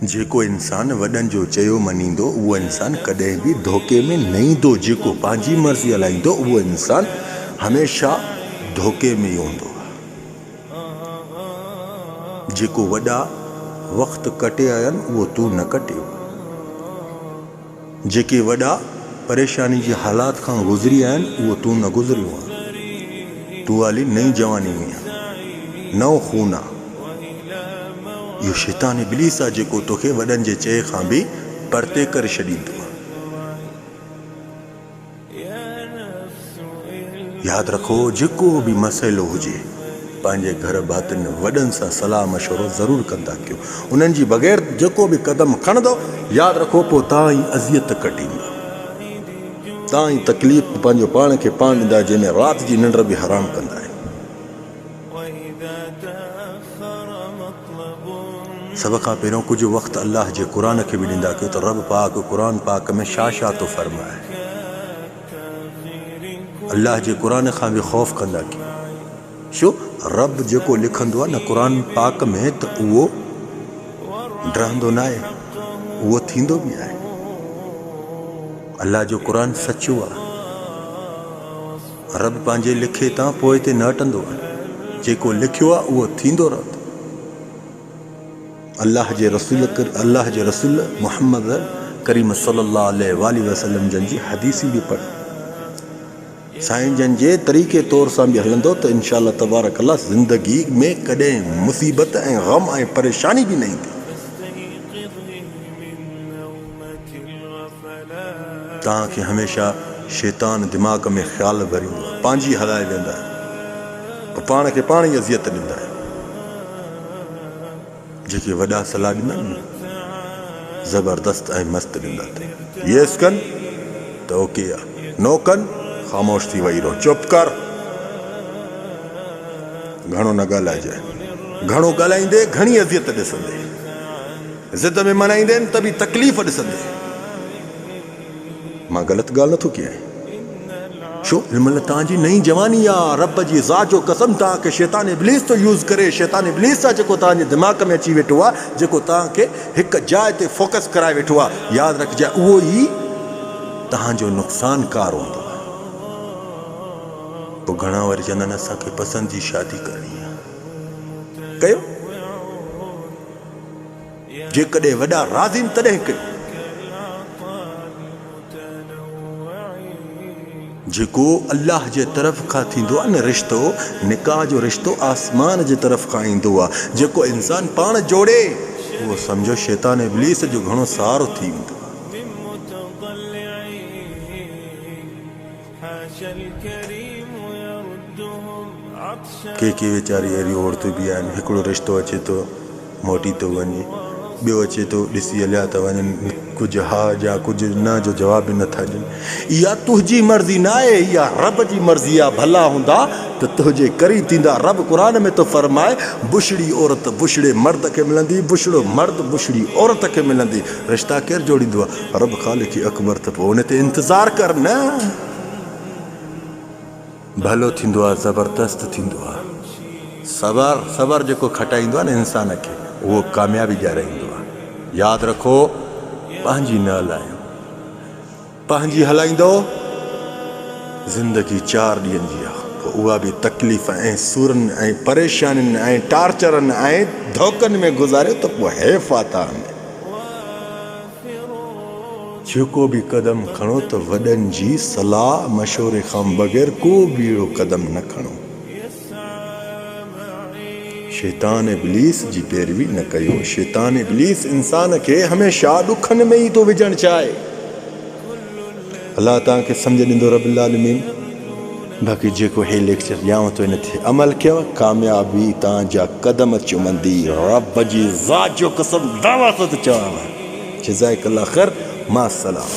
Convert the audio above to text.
जेको इंसान वॾनि जो चयो मञींदो उहो इंसान कॾहिं बि धोखे में न ईंदो। जेको पंहिंजी मर्ज़ी हलाईंदो उहो इंसान हमेशह धोखे में ई हूंदो। जेको वॾा वक़्तु कटे आया आहिनि उहो तूं न कटियो। जेके वॾा परेशानी जे हालात खां गुज़री आया आहिनि उहो तूं न गुज़रियो आहे। तूं हाली नई जवानी में आहे, नओं खून आहे। इहो शैतान इब्लीस आहे जेको तोखे वॾनि जे चए खां बि परते करे छॾींदो आहे। यादि रखो, जेको बि मसइलो हुजे पंहिंजे घर भातियुनि वॾनि सां सलाह मशवरो ज़रूरु कंदा कयो। उन्हनि जी बग़ैर जेको बि क़दम खणंदो, यादि रखो पोइ तव्हां ई अज़ियत कटींदा, तव्हां ई तकलीफ़ पंहिंजो पाण खे पाण ॾींदा, जंहिंमें राति जी निंड बि हराम कंदा आहिनि। सभ खां पहिरियों कुझु वक़्तु अल्लाह जे क़ुर खे बि ॾींदा कयो त रब पाक क़ुर पाक में छा छा थो फरमाए। अल्लाह जे क़ुर खां बि ख़ौफ़ कंदा कयो। छो? रब जेको लिखंदो आहे न क़ुर पाक में त उहो डरंदो न आहे, उहो थींदो बि आहे। अल्लाह जो क़ुर सचो आहे। रब पंहिंजे लिखे तां पोइ ते न हटंदो आहे। जेको लिखियो आहे उहो थींदो रहंदो। अल्लाह जे रसूल मुहम्मद करीम सल्लल्लाहु अलैहि वसल्लम जन जी हदीसी बि पढ़, साईं जन जे तरीक़े तौर सां बि हलंदो त इंशाअल्लाह तबारक अल्लाह ज़िंदगी में कॾहिं मुसीबत ऐं ग़म ऐं परेशानी बि न ईंदी। तव्हांखे हमेशह शैतान दिमाग़ में ख़्याल भरींदो आहे, पंहिंजी हलाए वेंदा आहिनि, पोइ पाण खे पाण ई अज़ियत ॾींदा आहिनि। जेके वॾा सलाह ॾींदा आहिनि न, ज़बरदस्त ऐं मस्तु ॾींदा अथई। येस कनि त ओके आहे, नो कनि ख़ामोश थी वही रहो, चुप कर, घणो न ॻाल्हाइजांइ। घणो ॻाल्हाईंदे घणी अज़ियत ॾिसंदे, ज़िद में मनाईंदे त बि तकलीफ़ ॾिसंदे। मां ग़लति ॻाल्हि नथो कयां। छो? हिनमहिल तव्हांजी नई जवानी आहे। रब जी ज़ात जो कसम, तव्हांखे शैतान इब्लीस थो यूज़ करे। शैतान इब्लीस आहे जेको तव्हांजे दिमाग़ में अची वेठो आहे, जेको तव्हांखे हिकु जाइ ते फोकस कराए वेठो आहे। यादि रखजांइ, उहो ई तव्हांजो नुक़सानकार हूंदो आहे। पोइ घणा वरी चवंदा आहिनि असांखे पसंदि जी शादी करणी आहे। कयो, जेकॾहिं वॾा राज़ी आहिनि तॾहिं कयो। जेको अल्लाह जे तरफ़ खां थींदो आहे न रिश्तो, निकाह जो रिश्तो आसमान जे तरफ़ खां ईंदो आहे। जेको इंसान पाण जोड़े उहो सम्झो शैतान इब्लीस जो घणो सहारो थी वेंदो। के वीचारी अहिड़ी औरतूं बि आहिनि, हिकिड़ो रिश्तो अचे थो मोटी थो वञे, ॿियो अचे थो ॾिसी हलिया था वञनि, कुझु हा या कुझु न जो जवाब बि नथा ॾियनि। इहा तुंहिंजी मर्ज़ी न आहे, इहा रब जी मर्ज़ी आहे। भला हूंदा त तुंहिंजे करी थींदा। रब क़ुर में तो फरमाए, बुछड़ी औरत बुछड़े मर्द खे मिलंदी, बुछड़ो मर्द बुछड़ी औरत खे मिलंदी। रिश्ता केरु जोड़ींदो आहे? रब ख़ालिक़ अकबर। त पोइ उन ते इंतज़ारु कर न, भलो थींदो आहे, ज़बरदस्त थींदो आहे। सबर जेको खटाईंदो आहे न इंसान खे, उहो कामयाबी ॾियाराईंदो आहे। यादि रखो, पंहिंजी न हलायो, पंहिंजी हलाईंदो ज़िंदगी 4 ॾींहंनि जी आहे। पोइ उहा बि तकलीफ़ ऐं सूरनि ऐं परेशानियुनि ऐं टार्चरनि ऐं धोखनि में गुज़ारियो त पोइ हैफ़ आहे तव्हां। जेको बि क़दम खणो त वॾनि जी सलाह मशवरे खां बग़ैर को बि अहिड़ो क़दम न खणो। शैतान इब्लीस जी पैरवी न कयो। शैतान इब्लीस इंसान खे हमेशह ॾुखनि में ई थो विझणु चाहे। अल्लाह तव्हांखे सम्झ ॾींदो रब्बुल आलमीन। बाक़ी जेको हे लेक्चर ॾियांव थो इन ते अमल कयो, कामयाबी तव्हांजा क़दम चुमंदी। रब जी ज़ात जो कसम दावा थो चवां। जज़ाकल्लाह ख़ैर, मा सलाम।